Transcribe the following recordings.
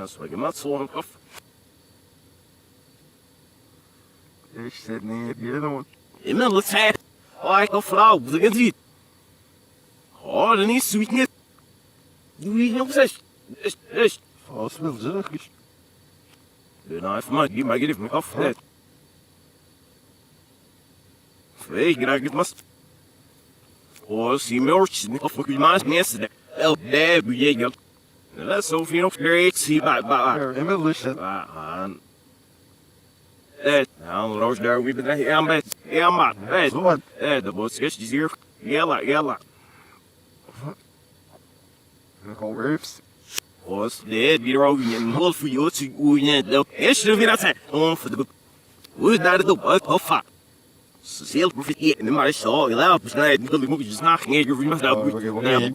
Så jag måste slå en kaffe. Jag ser ner i något. Men låt säga. Jag kan få det kan dit. Ja, den är sweetness. Du är nog så. Fast väl säkert. Det är för mig. Ge mig mig kaffe. För jag måste. Och se mig orch. Kaffe kan man mest det. Det blir jag. Det är så fint och great. Se bara. Emil lyssna. Han. Han roos daar wie bedrijf aan bij. Ja maar. De boodschap is hier. Jella. Jag går rufs. Och det blir rogen en hål för ju så ojne. Det är ju vill säga. För det. Och där det då på fa. Social profit in maar så. Jag har beslutat att det måste snart ner ju vi måste då.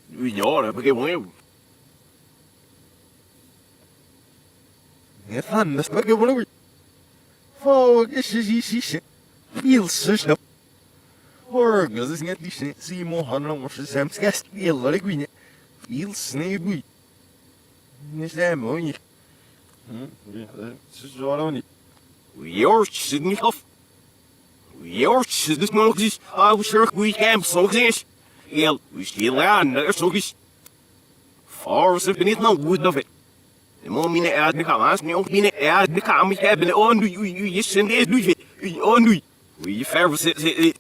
Vi gör det. Okej, vad Jag fann det smaka på något. Fågels Vilsers Orgas нет лишней Симохан может сам сказать Вилла Регуине Вилсный буй Не знаю мой Сжалони Йорч niet af. Йорч dus nog eens. We zorgen we hem zo eens. Heel we stil aan er zo eens. Voor ze niet nou goed of het. De momine uit de kamas niet ook niet uit de kamer hebben on je zijn deze doe je on doe je ver zit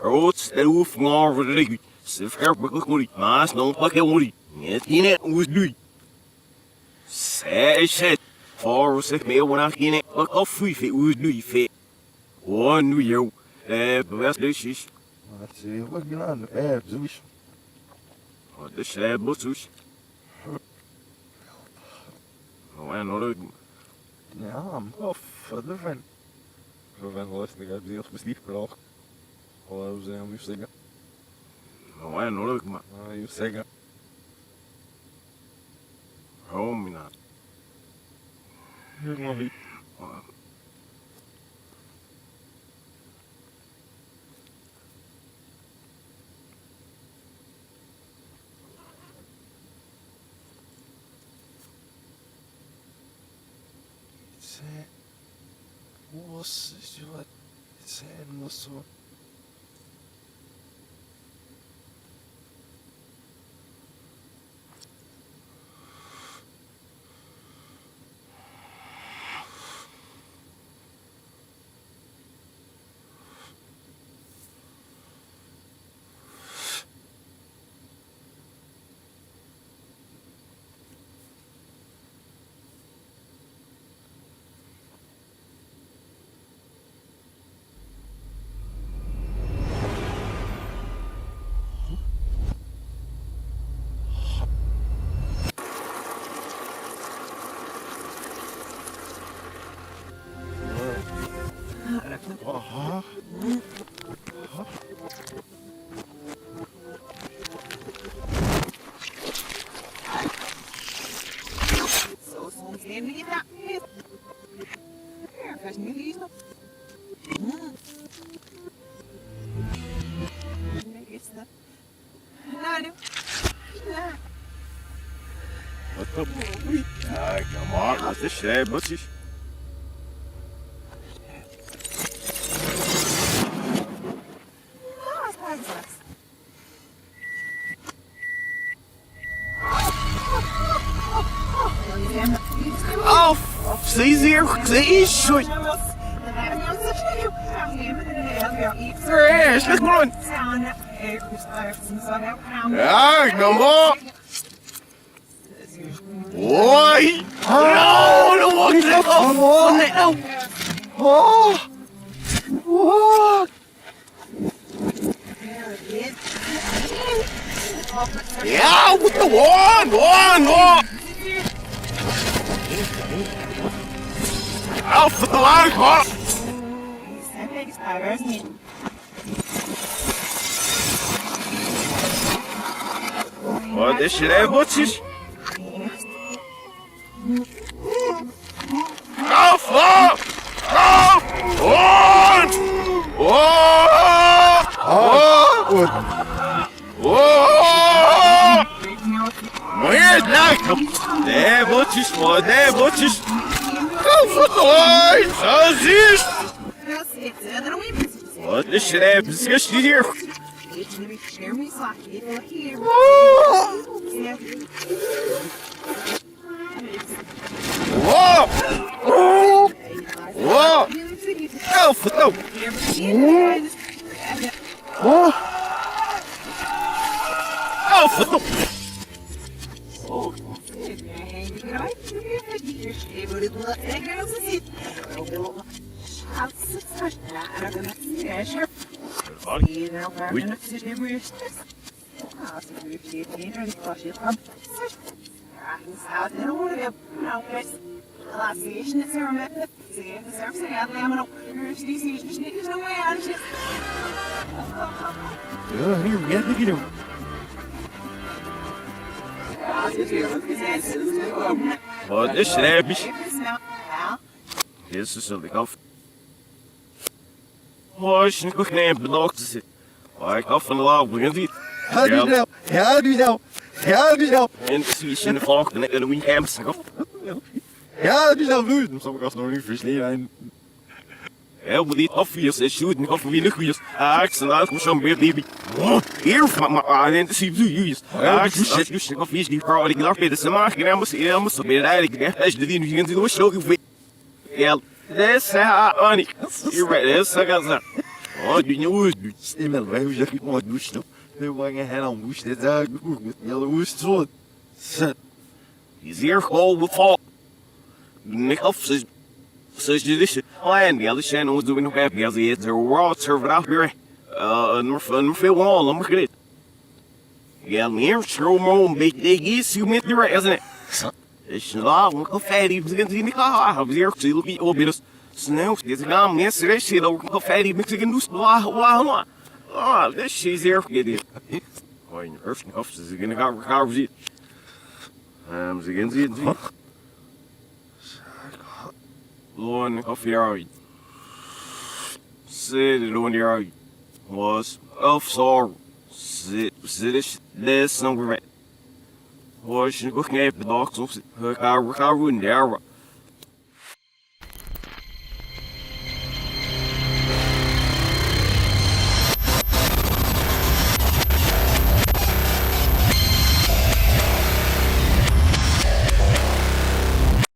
rood de hoef maar voor de ze ver bekijken maar nog pak heel mooi niet niet hoe doe zeg voor zich mee wanneer je niet ook af hoe doe je fe on doe je bewust dus is Wat zie wat gedaan zoiets wat is bosus en leuk. Ja, of verder van. Zo van lastig uit die als bestief gebracht. Hallo, ze hebben je zeggen. En leuk maar. Je zeggen. Mina. Helemaal niet. Nossa senhora, sério, moço. Come on, wat is er, botjes? Oh, zie hier, zie zo. Er is het gewoon. Ja, kom op. Oi! No, no one let off! Oh! Oh! What? Yeah, with the one! Alpha the line, huh? What this shit, what's this? Alpha! One! Where's that? There, butchers, for there, butchers. Alpha the line, how's this? What this shit happens here? Whoa! Whoa! Alpha, no! Alpha, no! Ja, hier, ja, look at him. What this shit happens? This is a lick off. Oh, ich nicht nehmen, belagt es. Ich hoffe, von der Lage, wir gehen Ja, du nou, ja, du nou, ja, du nou. En precies in de vlag, en ik een weekend zeg. Ja, du nou, du. Dan zal ik alsnog niet versnellen. Ja, maar niet afviers, en shoot, en of wie nog weer. Ik sta uit, maar zo'n beer, baby. Hier van maar en zie je juist. Ik sta dus nog vies die vrouw die lacht met de maken, en moest op weer eigenlijk. Als je die nu gaan doen, zo goed. Ja, dat is Annie. Hier bij dat is dat. Oh, die nieuwe. Stel wij hoe zeg ik maar douche. We wangen hen aan moest dit daar goed. Ja, moest zo. Zet. Die zeer gewoon beval. Ik af zoals je dit. En die andere zijn ons doen nog hebben. Als je het er wordt server weer. Een veel wal, dan mag je dit. Ja, meer stroom een beetje is je met de rest, isn't it? Is nou een café die begint in de kamer. Zeer veel wie op is. Snel, dit gaan mensen rest hier ook een café die met zich in doet. Wauw. Ah, this is here. Get it. Oh, in the first office is going to go see it. Ze gaan zien. Loon of your sit it on your was of sorrow. Sit this number. Was je nog niet bedacht of ze gaan ruilen daar.